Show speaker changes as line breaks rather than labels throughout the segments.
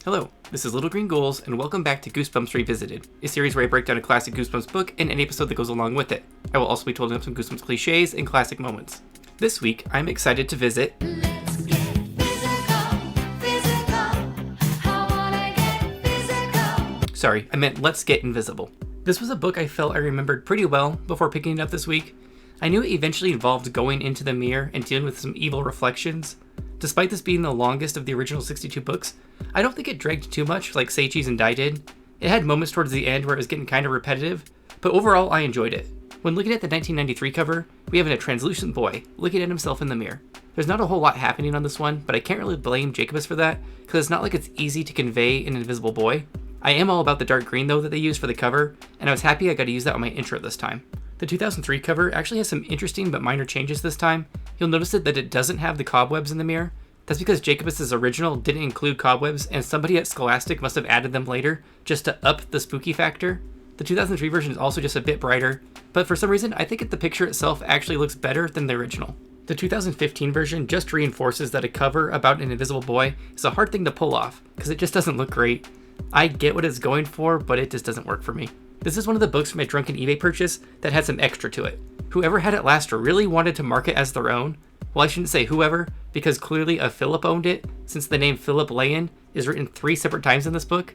Hello, this is Little Green Ghouls, and welcome back to Goosebumps Revisited, a series where I break down a classic Goosebumps book and any episode that goes along with it. I will also be told up some Goosebumps cliches and classic moments. This week, I'm excited to visit...
Let's get physical. I wanna get physical.
Sorry, I meant Let's Get Invisible. This was a book I felt I remembered pretty well before picking it up this week. I knew it eventually involved going into the mirror and dealing with some evil reflections. Despite this being the longest of the original 62 books, I don't think it dragged too much like Seichi's and Dai did. It had moments towards the end where it was getting kind of repetitive, but overall I enjoyed it. When looking at the 1993 cover, we have a translucent boy looking at himself in the mirror. There's not a whole lot happening on this one, but I can't really blame Jacobus for that, because it's not like it's easy to convey an invisible boy. I am all about the dark green though that they used for the cover, and I was happy I got to use that on my intro this time. The 2003 cover actually has some interesting but minor changes this time. You'll notice that it doesn't have the cobwebs in the mirror. That's because Jacobus's original didn't include cobwebs, and somebody at Scholastic must have added them later just to up the spooky factor. The 2003 version is also just a bit brighter, but for some reason I think the picture itself actually looks better than the original. The 2015 version just reinforces that a cover about an invisible boy is a hard thing to pull off, because it just doesn't look great. I get what it's going for, but it just doesn't work for me. This is one of the books from my drunken eBay purchase that had some extra to it. Whoever had it last really wanted to mark it as their own. Well, I shouldn't say whoever, because clearly a Philip owned it, since the name Philip Layan is written 3 separate times in this book.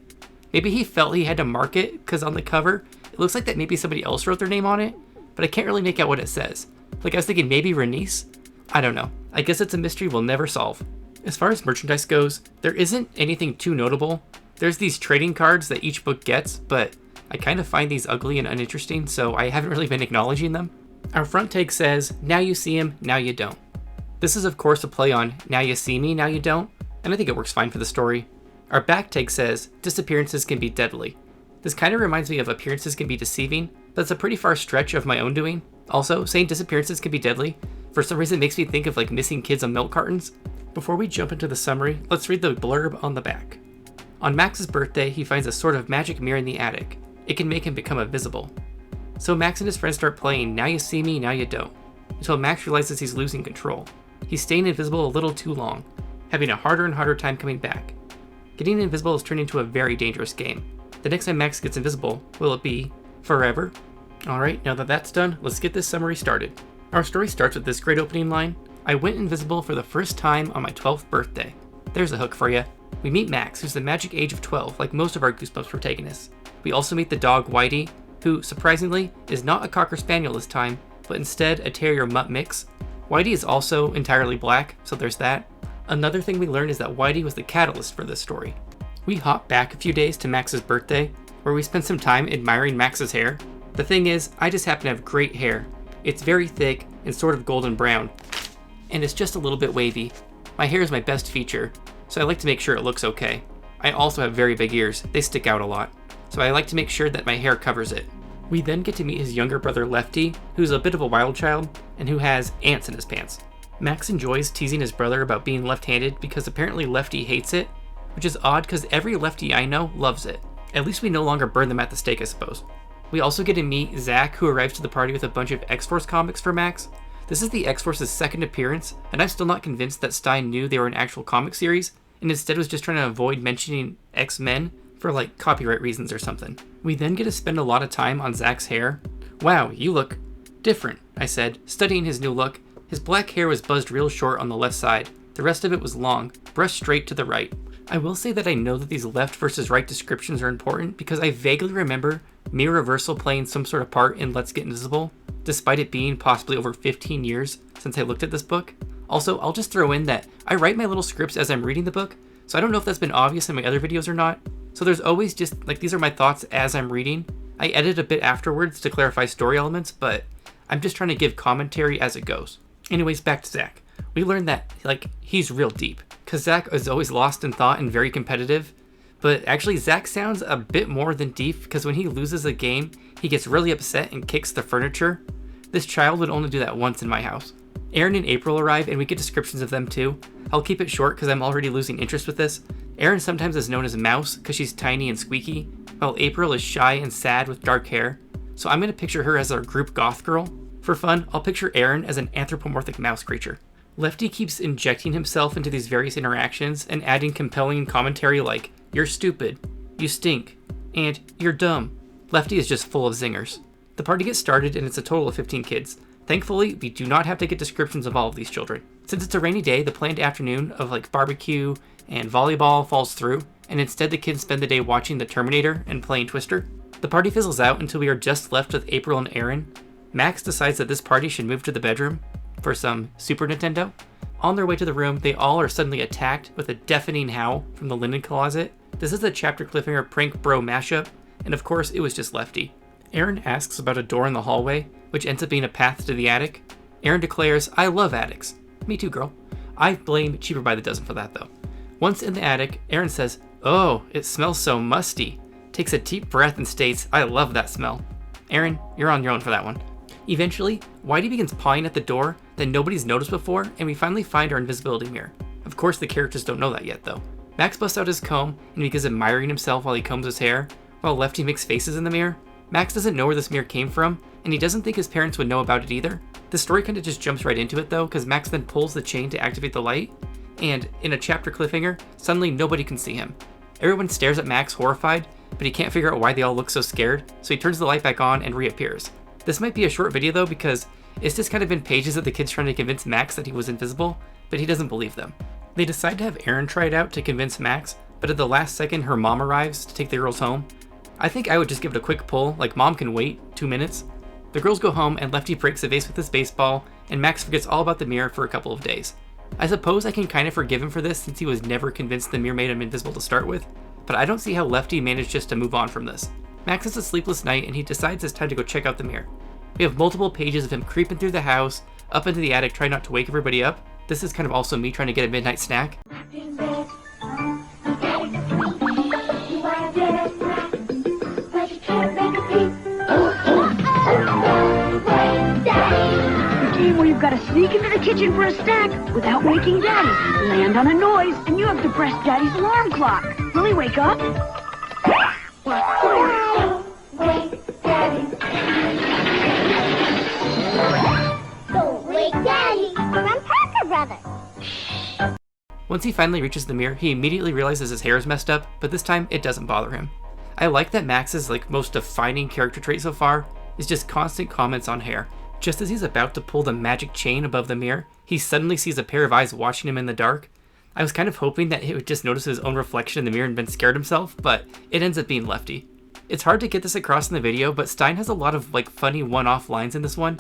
Maybe he felt he had to mark it, because on the cover, it looks like that maybe somebody else wrote their name on it, but I can't really make out what it says. Like, I was thinking maybe Renice? I don't know. I guess it's a mystery we'll never solve. As far as merchandise goes, there isn't anything too notable. There's these trading cards that each book gets, but I kind of find these ugly and uninteresting, so I haven't really been acknowledging them. Our front tag says, "Now you see him, now you don't." This is of course a play on "Now you see me, now you don't," and I think it works fine for the story. Our back tag says, "Disappearances can be deadly." This kind of reminds me of "Appearances can be deceiving," but it's a pretty far stretch of my own doing. Also, saying disappearances can be deadly, for some reason makes me think of like missing kids on milk cartons. Before we jump into the summary, let's read the blurb on the back. On Max's birthday, he finds a sort of magic mirror in the attic. It can make him become invisible. So Max and his friends start playing "Now you see me, now you don't," until Max realizes he's losing control. He's staying invisible a little too long, having a harder and harder time coming back. Getting invisible is turning into a very dangerous game. The next time Max gets invisible, will it be forever? Alright, now that that's done, let's get this summary started. Our story starts with this great opening line: "I went invisible for the first time on my 12th birthday." There's a hook for you. We meet Max, who's the magic age of 12, like most of our Goosebumps protagonists. We also meet the dog Whitey, who, surprisingly, is not a Cocker Spaniel this time, but instead a Terrier Mutt mix. Whitey is also entirely black, so there's that. Another thing we learn is that Whitey was the catalyst for this story. We hop back a few days to Max's birthday, where we spend some time admiring Max's hair. The thing is, I just happen to have great hair. It's very thick and sort of golden brown, and it's just a little bit wavy. My hair is my best feature, so I like to make sure it looks okay. I also have very big ears, they stick out a lot, so I like to make sure that my hair covers it. We then get to meet his younger brother Lefty, who's a bit of a wild child, and who has ants in his pants. Max enjoys teasing his brother about being left-handed because apparently Lefty hates it, which is odd because every Lefty I know loves it. At least we no longer burn them at the stake, I suppose. We also get to meet Zach, who arrives to the party with a bunch of X-Force comics for Max. This is the X-Force's second appearance, and I'm still not convinced that Stein knew they were an actual comic series, and instead was just trying to avoid mentioning X-Men for like copyright reasons or something. We then get to spend a lot of time on Zach's hair. "Wow, you look different," I said, studying his new look. His black hair was buzzed real short on the left side. The rest of it was long, brushed straight to the right. I will say that I know that these left versus right descriptions are important because I vaguely remember mirror reversal playing some sort of part in Let's Get Invisible, despite it being possibly over 15 years since I looked at this book. Also, I'll just throw in that I write my little scripts as I'm reading the book, so I don't know if that's been obvious in my other videos or not. So there's always just, like, these are my thoughts as I'm reading. I edit a bit afterwards to clarify story elements, but I'm just trying to give commentary as it goes. Anyways, back to Zach. We learned that, like, he's real deep, because Zach is always lost in thought and very competitive. But actually, Zach sounds a bit more than deep, because when he loses a game, he gets really upset and kicks the furniture. This child would only do that once in my house. Aaron and April arrive, and we get descriptions of them too. I'll keep it short because I'm already losing interest with this. Aaron sometimes is known as Mouse because she's tiny and squeaky, while April is shy and sad with dark hair. So I'm going to picture her as our group goth girl. For fun, I'll picture Aaron as an anthropomorphic mouse creature. Lefty keeps injecting himself into these various interactions and adding compelling commentary like, "You're stupid," "You stink," and "You're dumb." Lefty is just full of zingers. The party gets started and it's a total of 15 kids. Thankfully, we do not have to get descriptions of all of these children. Since it's a rainy day, the planned afternoon of barbecue and volleyball falls through, and instead the kids spend the day watching The Terminator and playing Twister. The party fizzles out until we are just left with April and Aaron. Max decides that this party should move to the bedroom for some Super Nintendo. On their way to the room, they all are suddenly attacked with a deafening howl from the linen closet. This is a chapter cliffhanger prank bro mashup, and of course it was just Lefty. Aaron asks about a door in the hallway, which ends up being a path to the attic. Aaron declares, "I love attics." Me too, girl. I blame Cheaper by the Dozen for that though. Once in the attic, Aaron says, "Oh, it smells so musty." Takes a deep breath and states, "I love that smell." Aaron, you're on your own for that one. Eventually, Whitey begins pawing at the door that nobody's noticed before, and we finally find our invisibility mirror. Of course, the characters don't know that yet, though. Max busts out his comb and begins admiring himself while he combs his hair, while Lefty makes faces in the mirror. Max doesn't know where this mirror came from, and he doesn't think his parents would know about it either. The story kind of just jumps right into it, though, because Max then pulls the chain to activate the light, and in a chapter cliffhanger, suddenly nobody can see him. Everyone stares at Max horrified, but he can't figure out why they all look so scared, so he turns the light back on and reappears. This might be a short video though, because it's just kind of been pages of the kids trying to convince Max that he was invisible, but he doesn't believe them. They decide to have Aaron try it out to convince Max, but at the last second her mom arrives to take the girls home. I think I would just give it a quick pull, like mom can wait 2 minutes. The girls go home and Lefty breaks a vase with his baseball, and Max forgets all about the mirror for a couple of days. I suppose I can kind of forgive him for this since he was never convinced the mirror made him invisible to start with, but I don't see how Lefty managed just to move on from this. Max has a sleepless night and he decides it's time to go check out the mirror. We have multiple pages of him creeping through the house, up into the attic trying not to wake everybody up. This is kind of also me trying to get a midnight snack.
Where you've got to sneak into the kitchen for a snack without waking Daddy. Land on a noise, and you have to press Daddy's alarm clock. Will he wake up?
Wake Daddy. Don't wake Daddy. I'm Parker Brother.
Once he finally reaches the mirror, he immediately realizes his hair is messed up, but this time it doesn't bother him. I like that Max's most defining character trait so far is just constant comments on hair. Just as he's about to pull the magic chain above the mirror, he suddenly sees a pair of eyes watching him in the dark. I was kind of hoping that he would just notice his own reflection in the mirror and been scared himself, but it ends up being Lefty. It's hard to get this across in the video, but Stein has a lot of funny one-off lines in this one.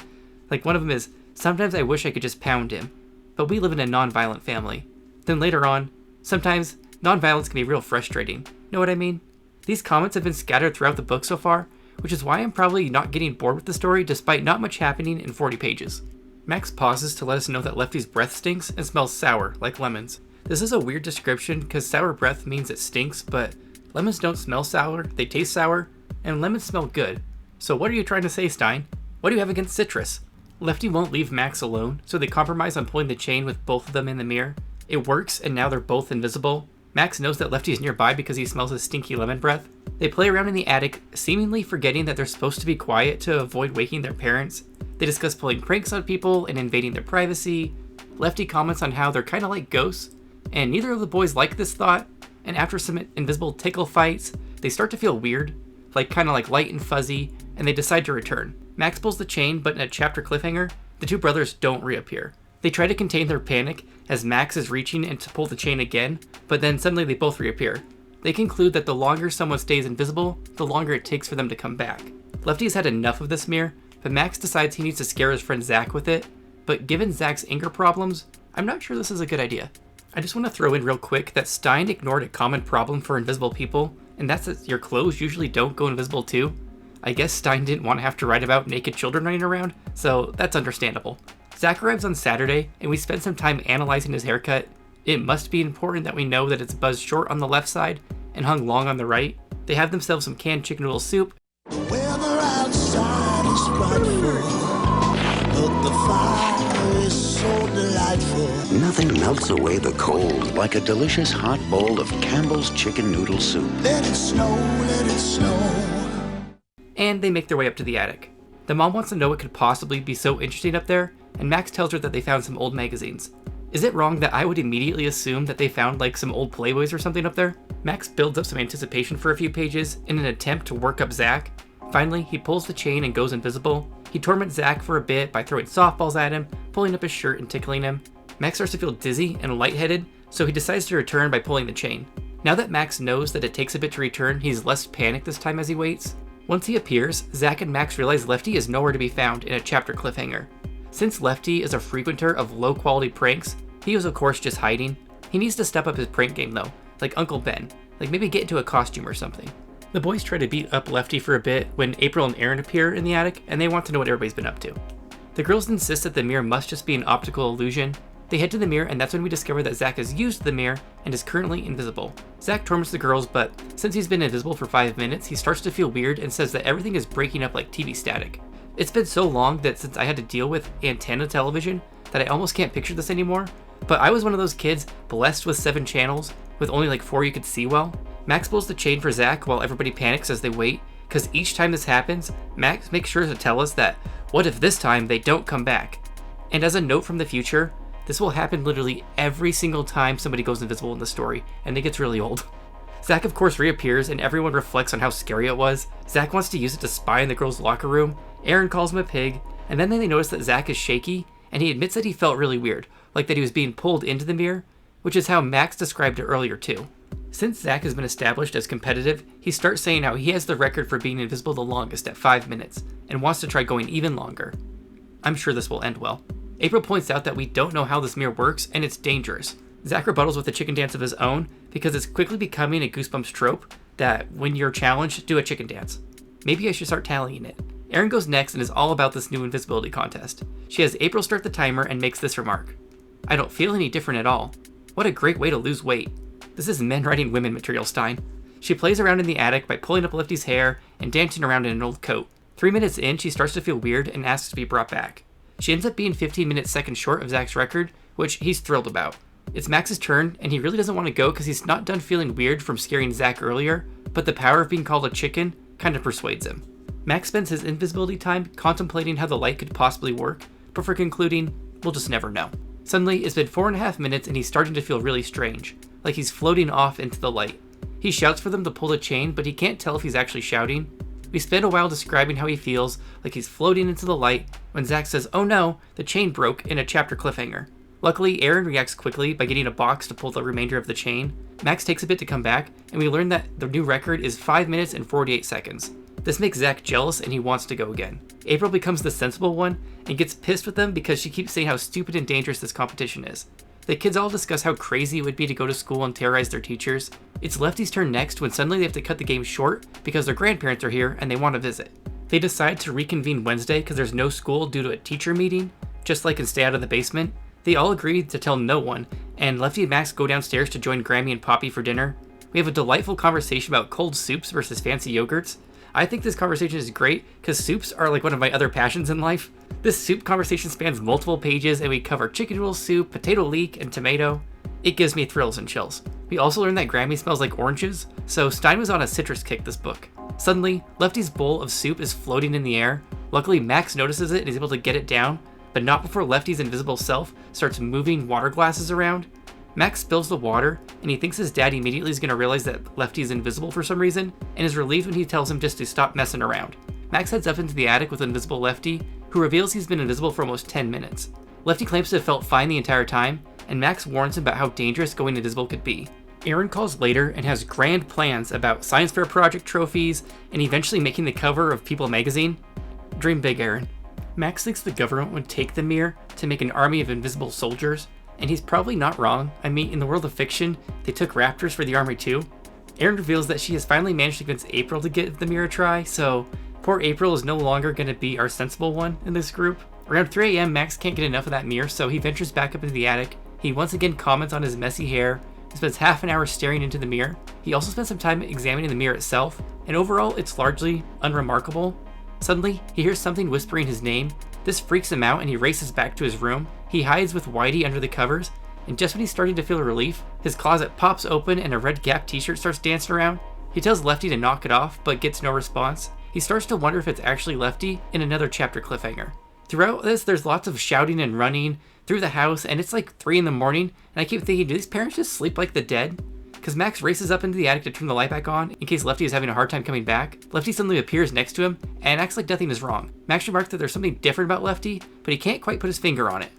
One of them is, "Sometimes I wish I could just pound him, but we live in a non-violent family." Then later on, "Sometimes non-violence can be real frustrating." Know what I mean? These comments have been scattered throughout the book so far, which is why I'm probably not getting bored with the story despite not much happening in 40 pages. Max pauses to let us know that Lefty's breath stinks and smells sour, like lemons. This is a weird description because sour breath means it stinks, but lemons don't smell sour, they taste sour, and lemons smell good. So what are you trying to say, Stein? What do you have against citrus? Lefty won't leave Max alone, so they compromise on pulling the chain with both of them in the mirror. It works, and now they're both invisible. Max knows that Lefty is nearby because he smells his stinky lemon breath. They play around in the attic, seemingly forgetting that they're supposed to be quiet to avoid waking their parents. They discuss pulling pranks on people and invading their privacy. Lefty comments on how they're kind of like ghosts, and neither of the boys like this thought, and after some invisible tickle fights, they start to feel weird, kind of light and fuzzy, and they decide to return. Max pulls the chain, but in a chapter cliffhanger, the two brothers don't reappear. They try to contain their panic as Max is reaching in to pull the chain again, but then suddenly they both reappear. They conclude that the longer someone stays invisible, the longer it takes for them to come back. Lefty's had enough of this mirror, but Max decides he needs to scare his friend Zach with it, but given Zach's anger problems, I'm not sure this is a good idea. I just want to throw in real quick that Stein ignored a common problem for invisible people, and that's that your clothes usually don't go invisible too. I guess Stein didn't want to have to write about naked children running around, so that's understandable. Zach arrives on Saturday, and we spend some time analyzing his haircut. It must be important that we know that it's buzzed short on the left side and hung long on the right. They have themselves some canned chicken noodle soup.
The weather outside is frightful, but the fire is so delightful.
Nothing melts away the cold like a delicious hot bowl of Campbell's chicken noodle soup.
Let it snow, let it snow.
And they make their way up to the attic. The mom wants to know what could possibly be so interesting up there, and Max tells her that they found some old magazines. Is it wrong that I would immediately assume that they found like some old Playboys or something up there? Max builds up some anticipation for a few pages in an attempt to work up Zach. Finally, he pulls the chain and goes invisible. He torments Zach for a bit by throwing softballs at him, pulling up his shirt and tickling him. Max starts to feel dizzy and lightheaded, so he decides to return by pulling the chain. Now that Max knows that it takes a bit to return, he's less panicked this time as he waits. Once he appears, Zach and Max realize Lefty is nowhere to be found in a chapter cliffhanger. Since Lefty is a frequenter of low-quality pranks, he was of course just hiding. He needs to step up his prank game though, like Uncle Ben, like maybe get into a costume or something. The boys try to beat up Lefty for a bit when April and Aaron appear in the attic, and they want to know what everybody's been up to. The girls insist that the mirror must just be an optical illusion. They head to the mirror, and that's when we discover that Zach has used the mirror and is currently invisible. Zach torments the girls, but since he's been invisible for 5 minutes, he starts to feel weird and says that everything is breaking up like TV static. It's been so long that since I had to deal with antenna television that I almost can't picture this anymore, but I was one of those kids blessed with 7 channels with only like 4 you could see well. Max pulls the chain for Zach while everybody panics as they wait, because each time this happens, Max makes sure to tell us that what if this time they don't come back? And as a note from the future, this will happen literally every single time somebody goes invisible in the story, and it gets really old. Zach of course reappears and everyone reflects on how scary it was. Zach wants to use it to spy in the girls' locker room. Aaron calls him a pig, and then they notice that Zach is shaky, and he admits that he felt really weird, like that he was being pulled into the mirror, which is how Max described it earlier too. Since Zach has been established as competitive, he starts saying how he has the record for being invisible the longest at 5 minutes, and wants to try going even longer. I'm sure this will end well. April points out that we don't know how this mirror works, and it's dangerous. Zach rebuttals with a chicken dance of his own, because it's quickly becoming a Goosebumps trope that when you're challenged, do a chicken dance. Maybe I should start tallying it. Erin goes next and is all about this new invisibility contest. She has April start the timer and makes this remark: "I don't feel any different at all. What a great way to lose weight." This is men writing women material, Stein. She plays around in the attic by pulling up Lefty's hair and dancing around in an old coat. 3 minutes in, she starts to feel weird and asks to be brought back. She ends up being 15 minutes seconds short of Zach's record, which he's thrilled about. It's Max's turn, and he really doesn't want to go because he's not done feeling weird from scaring Zach earlier, but the power of being called a chicken kind of persuades him. Max spends his invisibility time contemplating how the light could possibly work, before concluding, we'll just never know. Suddenly, it's been 4.5 minutes and he's starting to feel really strange, like he's floating off into the light. He shouts for them to pull the chain, but he can't tell if he's actually shouting. We spend a while describing how he feels, like he's floating into the light, when Zach says, "Oh no, the chain broke," in a chapter cliffhanger. Luckily, Aaron reacts quickly by getting a box to pull the remainder of the chain. Max takes a bit to come back, and we learn that the new record is 5 minutes and 48 seconds. This makes Zach jealous and he wants to go again. April becomes the sensible one and gets pissed with them because she keeps saying how stupid and dangerous this competition is. The kids all discuss how crazy it would be to go to school and terrorize their teachers. It's Lefty's turn next when suddenly they have to cut the game short because their grandparents are here and they want to visit. They decide to reconvene Wednesday because there's no school due to a teacher meeting, just like in Stay Out of the Basement. They all agree to tell no one, and Lefty and Max go downstairs to join Grammy and Poppy for dinner. We have a delightful conversation about cold soups versus fancy yogurts. I think this conversation is great because soups are like one of my other passions in life. This soup conversation spans multiple pages and we cover chicken noodle soup, potato leek, and tomato. It gives me thrills and chills. We also learn that Grammy smells like oranges, so Stein was on a citrus kick this book. Suddenly, Lefty's bowl of soup is floating in the air. Luckily, Max notices it and is able to get it down, but not before Lefty's invisible self starts moving water glasses around. Max spills the water, and he thinks his dad immediately is going to realize that Lefty is invisible for some reason, and is relieved when he tells him just to stop messing around. Max heads up into the attic with invisible Lefty, who reveals he's been invisible for almost 10 minutes. Lefty claims to have felt fine the entire time, and Max warns him about how dangerous going invisible could be. Aaron calls later and has grand plans about science fair project trophies, and eventually making the cover of People magazine. Dream big, Aaron. Max thinks the government would take the mirror to make an army of invisible soldiers, and he's probably not wrong. I mean, in the world of fiction, they took raptors for the army too. Aaron reveals that she has finally managed to convince April to give the mirror a try, so poor April is no longer going to be our sensible one in this group. Around 3 a.m., Max can't get enough of that mirror, so he ventures back up into the attic. He once again comments on his messy hair. He spends half an hour staring into the mirror. He also spends some time examining the mirror itself, and overall, it's largely unremarkable. Suddenly, he hears something whispering his name. This freaks him out and he races back to his room. He hides with Whitey under the covers, and just when he's starting to feel relief, his closet pops open and a red Gap t-shirt starts dancing around. He tells Lefty to knock it off, but gets no response. He starts to wonder if it's actually Lefty in another chapter cliffhanger. Throughout this, there's lots of shouting and running, through the house, and it's like 3 in the morning, and I keep thinking, do these parents just sleep like the dead? Because Max races up into the attic to turn the light back on in case Lefty is having a hard time coming back. Lefty suddenly appears next to him and acts like nothing is wrong. Max remarks that there's something different about Lefty, but he can't quite put his finger on it.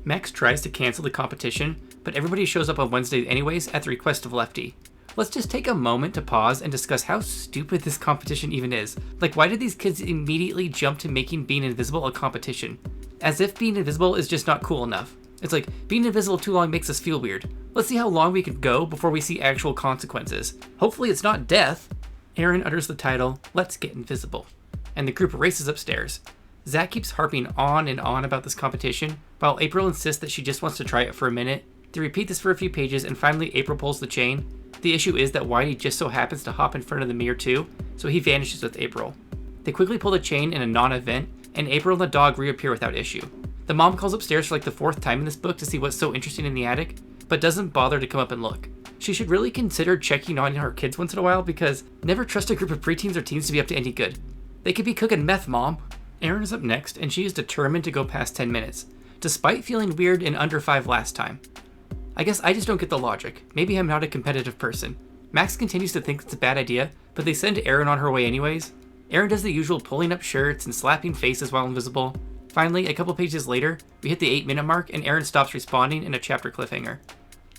Max tries to cancel the competition, but everybody shows up on Wednesday anyways at the request of Lefty. Let's just take a moment to pause and discuss how stupid this competition even is. Like, why did these kids immediately jump to making being invisible a competition? As if being invisible is just not cool enough. It's like, being invisible too long makes us feel weird. Let's see how long we can go before we see actual consequences. Hopefully it's not death. Aaron utters the title, "Let's Get Invisible," and the group races upstairs. Zach keeps harping on and on about this competition, while April insists that she just wants to try it for a minute. They repeat this for a few pages, and finally April pulls the chain. The issue is that Whitey just so happens to hop in front of the mirror too, so he vanishes with April. They quickly pull the chain in a non-event, and April and the dog reappear without issue. The mom calls upstairs for like the 4th time in this book to see what's so interesting in the attic, but doesn't bother to come up and look. She should really consider checking on her kids once in a while, because never trust a group of preteens or teens to be up to any good. They could be cooking meth, Mom. Erin is up next, and she is determined to go past 10 minutes, despite feeling weird in under 5 last time. I guess I just don't get the logic. Maybe I'm not a competitive person. Max continues to think it's a bad idea, but they send Erin on her way anyways. Erin does the usual pulling up shirts and slapping faces while invisible. Finally, a couple pages later, we hit the 8-minute mark and Erin stops responding in a chapter cliffhanger.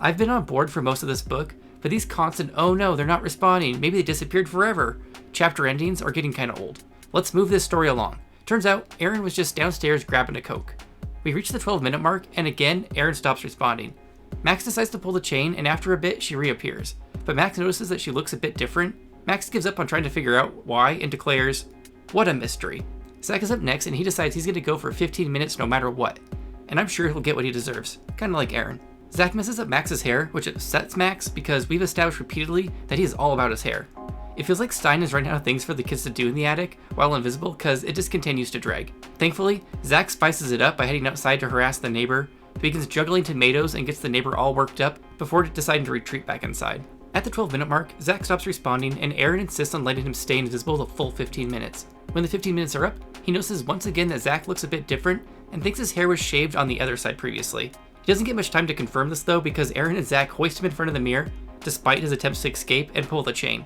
I've been on board for most of this book, but these constant, oh no, they're not responding, maybe they disappeared forever, chapter endings are getting kinda old. Let's move this story along. Turns out, Erin was just downstairs grabbing a Coke. We reach the 12-minute mark, and again, Erin stops responding. Max decides to pull the chain, and after a bit, she reappears. But Max notices that she looks a bit different. Max gives up on trying to figure out why and declares, "What a mystery." Zach is up next, and he decides he's going to go for 15 minutes no matter what. And I'm sure he'll get what he deserves, kind of like Erin. Zach messes up Max's hair, which upsets Max because we've established repeatedly that he is all about his hair. It feels like Stein is running out of things for the kids to do in the attic while invisible because it just continues to drag. Thankfully, Zach spices it up by heading outside to harass the neighbor, begins juggling tomatoes and gets the neighbor all worked up before deciding to retreat back inside. At the 12-minute mark, Zach stops responding and Erin insists on letting him stay invisible the full 15 minutes. When the 15 minutes are up, he notices once again that Zach looks a bit different and thinks his hair was shaved on the other side previously. He doesn't get much time to confirm this though because Erin and Zach hoist him in front of the mirror despite his attempts to escape and pull the chain.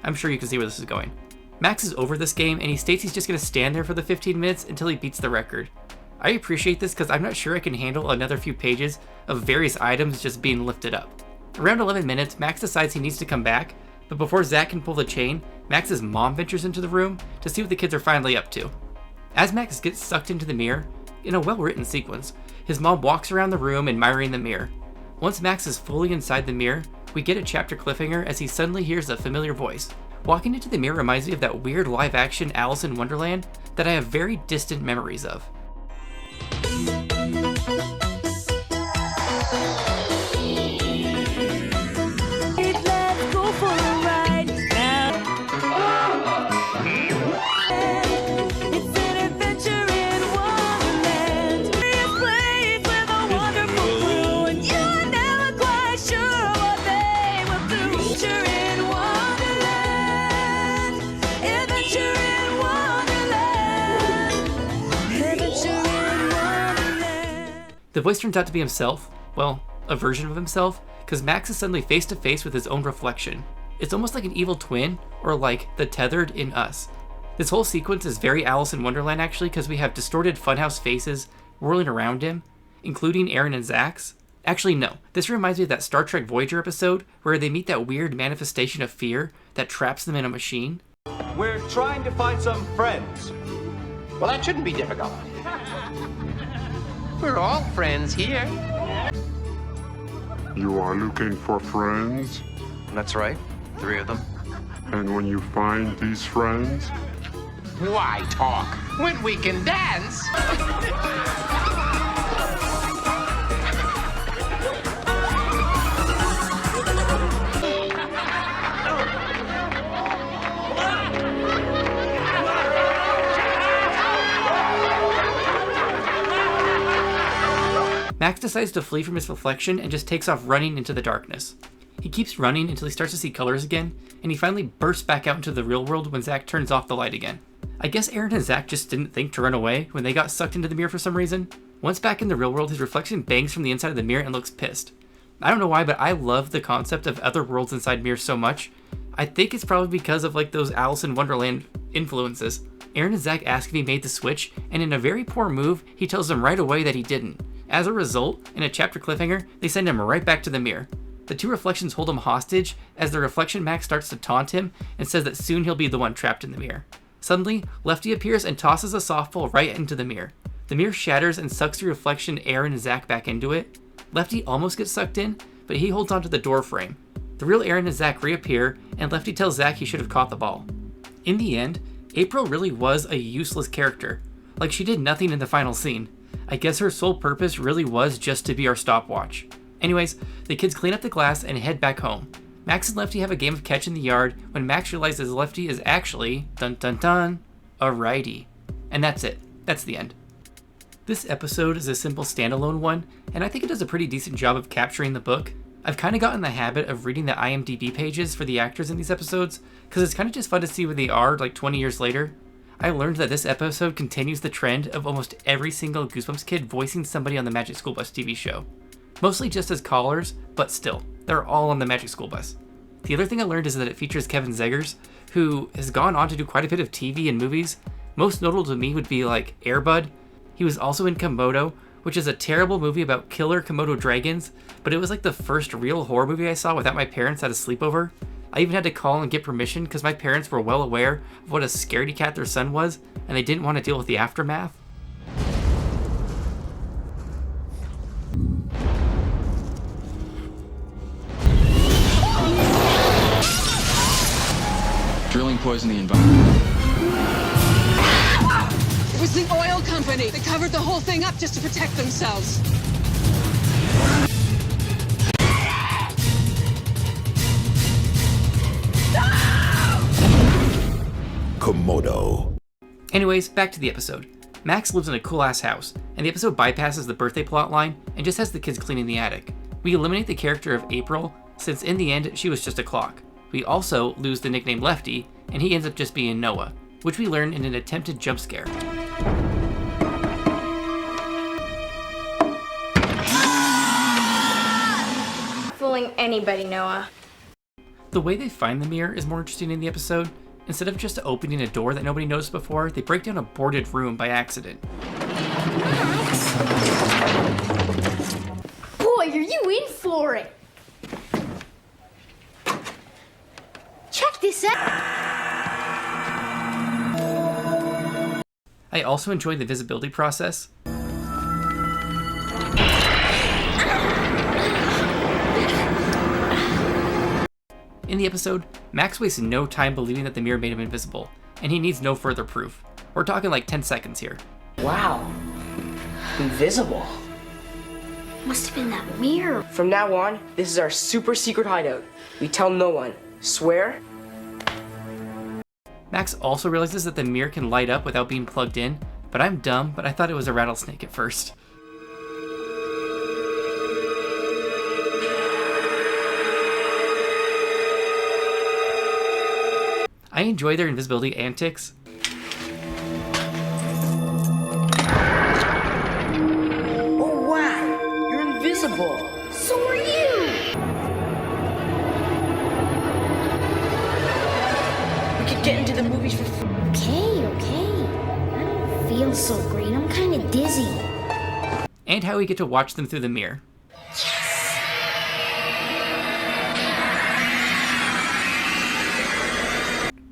I'm sure you can see where this is going. Max is over this game and he states he's just going to stand there for the 15 minutes until he beats the record. I appreciate this because I'm not sure I can handle another few pages of various items just being lifted up. Around 11 minutes, Max decides he needs to come back, but before Zach can pull the chain, Max's mom ventures into the room to see what the kids are finally up to. As Max gets sucked into the mirror, in a well-written sequence, his mom walks around the room admiring the mirror. Once Max is fully inside the mirror, we get a chapter cliffhanger as he suddenly hears a familiar voice. Walking into the mirror reminds me of that weird live-action Alice in Wonderland that I have very distant memories of. The voice turns out to be himself, well, a version of himself, because Max is suddenly face to face with his own reflection. It's almost like an evil twin, or like the tethered in us. This whole sequence is very Alice in Wonderland actually, because we have distorted funhouse faces whirling around him, including Erin and Zach's. Actually no, this reminds me of that Star Trek Voyager episode where they meet that weird manifestation of fear that traps them in a machine.
We're trying to find some friends.
Well, that shouldn't be difficult. We're all friends here.
You are looking for friends?
That's right. 3 of them.
And when you find these friends?
Why talk when we can dance?
Max decides to flee from his reflection and just takes off running into the darkness. He keeps running until he starts to see colors again, and he finally bursts back out into the real world when Zach turns off the light again. I guess Erin and Zach just didn't think to run away when they got sucked into the mirror for some reason. Once back in the real world, his reflection bangs from the inside of the mirror and looks pissed. I don't know why, but I love the concept of other worlds inside mirrors so much. I think it's probably because of like those Alice in Wonderland influences. Aaron and Zach ask if he made the switch, and in a very poor move, he tells them right away that he didn't. As a result, in a chapter cliffhanger, they send him right back to the mirror. The two reflections hold him hostage as the reflection Max starts to taunt him and says that soon he'll be the one trapped in the mirror. Suddenly, Lefty appears and tosses a softball right into the mirror. The mirror shatters and sucks the reflection Aaron and Zach back into it. Lefty almost gets sucked in, but he holds onto the door frame. The real Aaron and Zach reappear, and Lefty tells Zach he should have caught the ball. In the end, April really was a useless character. Like, she did nothing in the final scene. I guess her sole purpose really was just to be our stopwatch. Anyways, the kids clean up the glass and head back home. Max and Lefty have a game of catch in the yard when Max realizes Lefty is actually, dun dun dun, a righty. And that's it. That's the end. This episode is a simple standalone one, and I think it does a pretty decent job of capturing the book. I've kind of gotten the habit of reading the IMDb pages for the actors in these episodes, because it's kind of just fun to see where they are like 20 years later. I learned that this episode continues the trend of almost every single Goosebumps kid voicing somebody on the Magic School Bus TV show. Mostly just as callers, but still, they're all on the Magic School Bus. The other thing I learned is that it features Kevin Zegers, who has gone on to do quite a bit of TV and movies. Most notable to me would be like Air Bud. He was also in Komodo, which is a terrible movie about killer Komodo dragons, but it was like the first real horror movie I saw without my parents at a sleepover. I even had to call and get permission because my parents were well aware of what a scaredy cat their son was, and they didn't want to deal with the aftermath.
Drilling poisoned the environment.
It was the oil company. They covered the whole thing up just to protect themselves.
Komodo.
Anyways, back to the episode. Max lives in a cool-ass house, and the episode bypasses the birthday plot line and just has the kids cleaning the attic. We eliminate the character of April, since in the end, she was just a clock. We also lose the nickname Lefty, and he ends up just being Noah, which we learn in an attempted jump scare.
Fooling anybody, Noah.
The way they find the mirror is more interesting in the episode. Instead of just opening a door that nobody noticed before, they break down a boarded room by accident.
Boy, are you in for it? Check this out.
I also enjoy the visibility process. In the episode, Max wastes no time believing that the mirror made him invisible, and he needs no further proof. We're talking like 10 seconds here.
Wow. Invisible.
Must have been that mirror.
From now on, this is our super secret hideout. We tell no one. Swear?
Max also realizes that the mirror can light up without being plugged in, but I'm dumb, but I thought it was a rattlesnake at first. I enjoy their invisibility antics.
Oh wow, you're invisible.
So are you.
We could get into the movies for free.
Okay. I don't feel so great. I'm kind of dizzy.
And how we get to watch them through the mirror.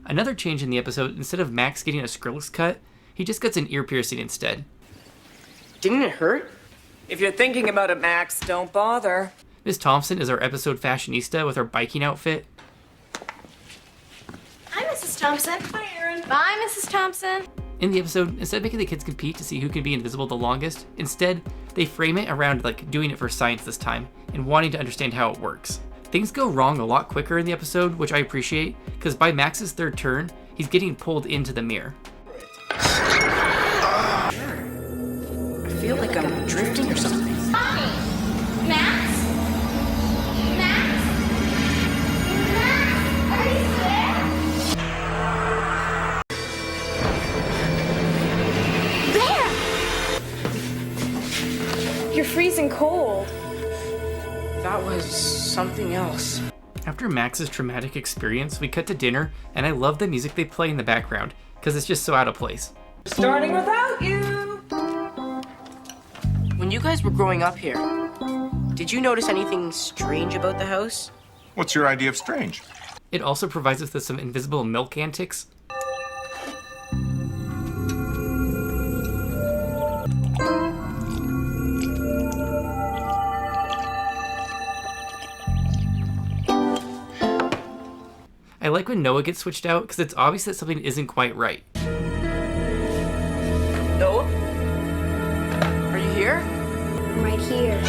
Another change in the episode, instead of Max getting a Skrillex cut, he just gets an ear piercing instead.
Didn't it hurt?
If you're thinking about it, Max, don't bother.
Miss Thompson is our episode fashionista with her biking outfit.
Hi, Mrs. Thompson. Hi, Aaron. Bye, Mrs. Thompson.
In the episode, instead of making the kids compete to see who can be invisible the longest, instead, they frame it around like doing it for science this time and wanting to understand how it works. Things go wrong a lot quicker in the episode, which I appreciate, because by Max's third turn, he's getting pulled into the mirror.
I feel like I'm drifting or something.
Hi. Max? Max? Max? Are you there? There!
you're freezing cold. That was something else.
After Max's traumatic experience, we cut to dinner, and I love the music they play in the background, because it's just so out of place.
Starting without you!
When you guys were growing up here, did you notice anything strange about the house?
What's your idea of strange?
It also provides us with some invisible milk antics. I like when Noah gets switched out because it's obvious that something isn't quite right.
Noah? Are you here?
I'm right here.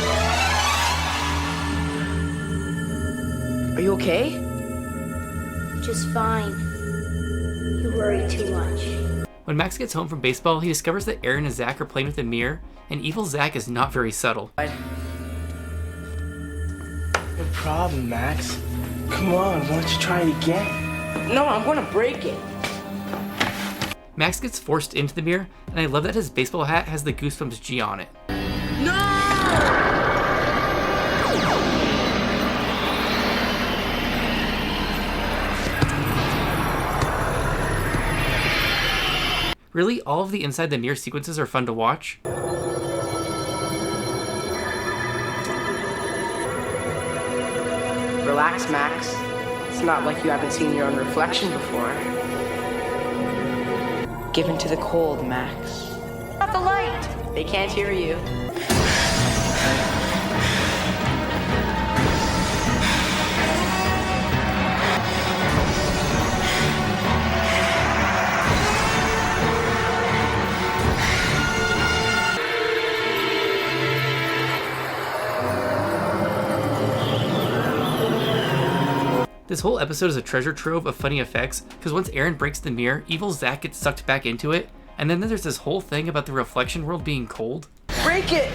Are you okay?
Just fine. You worry too much.
When Max gets home from baseball, he discovers that Aaron and Zach are playing with a mirror, and evil Zach is not very subtle.
No problem, Max. Come on, why don't you try it again?
No, I'm gonna break it.
Max gets forced into the mirror, and I love that his baseball hat has the Goosebumps G on it. Really, all of the inside the mirror sequences are fun to watch.
Relax, Max. It's not like you haven't seen your own reflection before. Give in to the cold, Max. Not the light! They can't hear you.
This whole episode is a treasure trove of funny effects, because once Aaron breaks the mirror, evil Zach gets sucked back into it, and then there's this whole thing about the reflection world being cold.
Break it!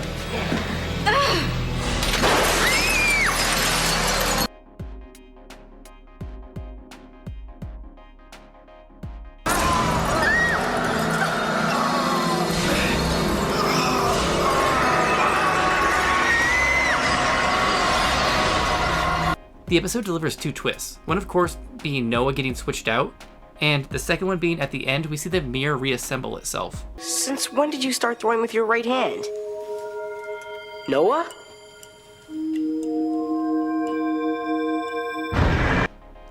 The episode delivers two twists, one of course being Noah getting switched out, and the second one being at the end we see the mirror reassemble itself.
Since when did you start throwing with your right hand? Noah?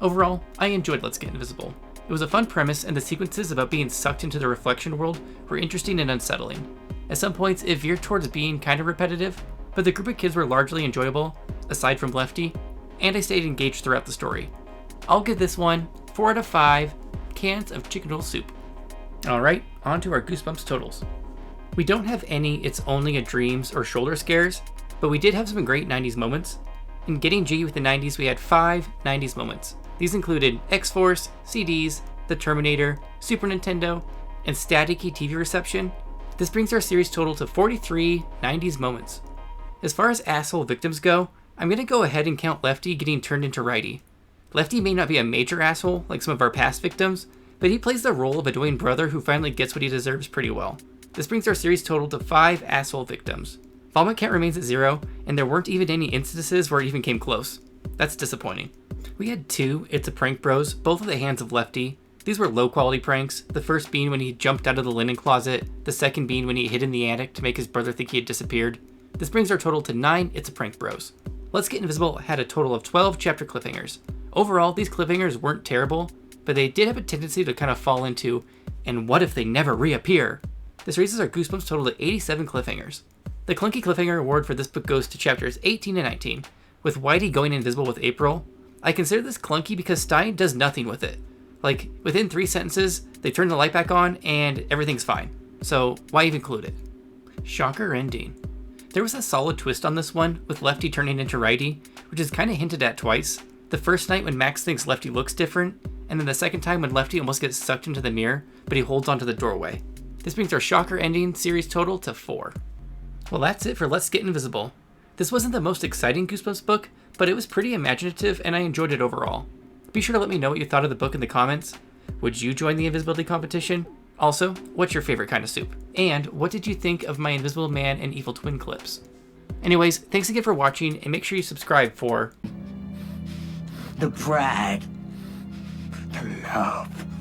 Overall, I enjoyed Let's Get Invisible. It was a fun premise, and the sequences about being sucked into the reflection world were interesting and unsettling. At some points it veered towards being kind of repetitive, but the group of kids were largely enjoyable, aside from Lefty, and I stayed engaged throughout the story. I'll give this one 4 out of 5 cans of chicken noodle soup. Alright, on to our Goosebumps totals. We don't have any It's Only a Dreams or shoulder scares, but we did have some great 90s moments. In Getting G with the 90s, we had 5 90s moments. These included X-Force, CDs, The Terminator, Super Nintendo, and staticky TV reception. This brings our series total to 43 90s moments. As far as asshole victims go, I'm gonna go ahead and count Lefty getting turned into Righty. Lefty may not be a major asshole like some of our past victims, but he plays the role of a Dwayne brother who finally gets what he deserves pretty well. This brings our series total to 5 asshole victims. Vomit count remains at 0, and there weren't even any instances where it even came close. That's disappointing. We had 2 It's a Prank Bros, both at the hands of Lefty. These were low quality pranks, the first being when he jumped out of the linen closet, the second being when he hid in the attic to make his brother think he had disappeared. This brings our total to 9 It's a Prank Bros. Let's Get Invisible had a total of 12 chapter cliffhangers. Overall, these cliffhangers weren't terrible, but they did have a tendency to kind of fall into, and what if they never reappear? This raises our Goosebumps total to 87 cliffhangers. The clunky cliffhanger award for this book goes to chapters 18 and 19. With Whitey going invisible with April, I consider this clunky because Stein does nothing with it. Like, within 3 sentences, they turn the light back on and everything's fine. So why even include it? Shocker ending. There was a solid twist on this one, with Lefty turning into Righty, which is kind of hinted at twice. The first night when Max thinks Lefty looks different, and then the second time when Lefty almost gets sucked into the mirror, but he holds onto the doorway. This brings our shocker ending series total to 4. Well, that's it for Let's Get Invisible. This wasn't the most exciting Goosebumps book, but it was pretty imaginative and I enjoyed it overall. Be sure to let me know what you thought of the book in the comments. Would you join the invisibility competition? Also, what's your favorite kind of soup? And what did you think of my Invisible Man and Evil Twin clips? Anyways, thanks again for watching, and make sure you subscribe for...
The pride. The love.